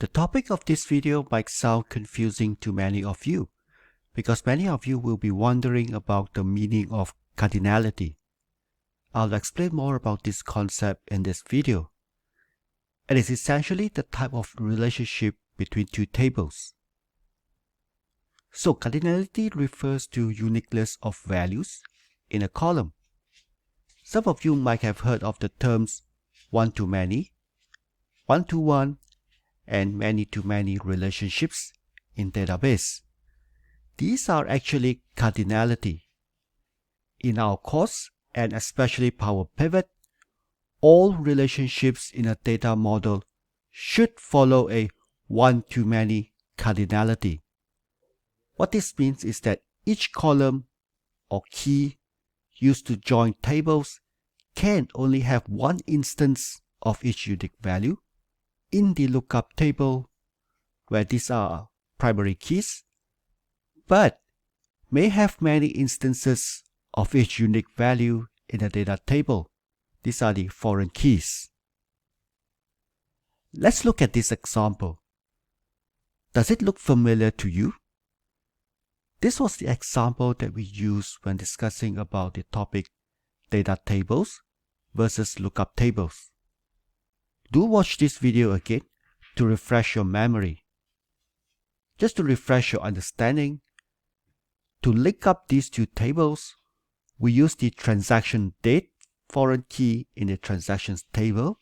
The topic of this video might sound confusing to many of you, because many of you will be wondering about the meaning of cardinality. I'll explain more about this concept in this video. It is essentially the type of relationship between two tables. So cardinality refers to uniqueness of values in a column. Some of you might have heard of the terms one-to-many, one-to-one, and many-to-many relationships in database. These are actually cardinality. In our course, and especially Power Pivot, all relationships in a data model should follow a one-to-many cardinality. What this means is that each column or key used to join tables can only have one instance of each unique value in the lookup table, where these are primary keys, but may have many instances of each unique value in a data table. These are the foreign keys. Let's look at this example. Does it look familiar to you? This was the example that we used when discussing about the topic data tables versus lookup tables. Do watch this video again to refresh your memory. Just to refresh your understanding, to link up these two tables, we use the transaction date foreign key in the transactions table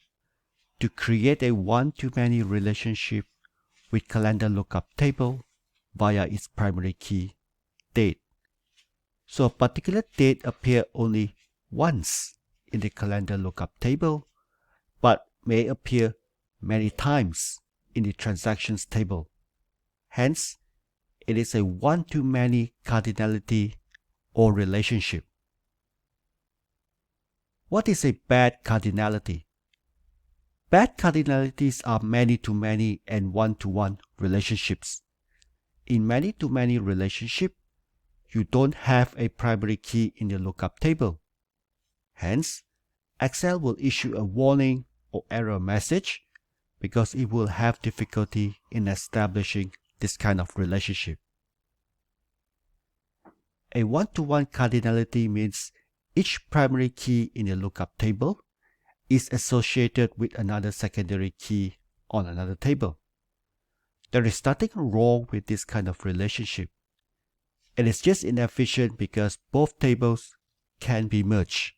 to create a one-to-many relationship with calendar lookup table via its primary key date. So a particular date appears only once in the calendar lookup table, but may appear many times in the transactions table. Hence, it is a one-to-many cardinality or relationship. What is a bad cardinality? Bad cardinalities are many-to-many and one-to-one relationships. In many-to-many relationship, you don't have a primary key in the lookup table. Hence, Excel will issue a warning or error message because it will have difficulty in establishing this kind of relationship. A one-to-one cardinality means each primary key in the lookup table is associated with another secondary key on another table. There is nothing wrong with this kind of relationship. It is just inefficient because both tables can be merged.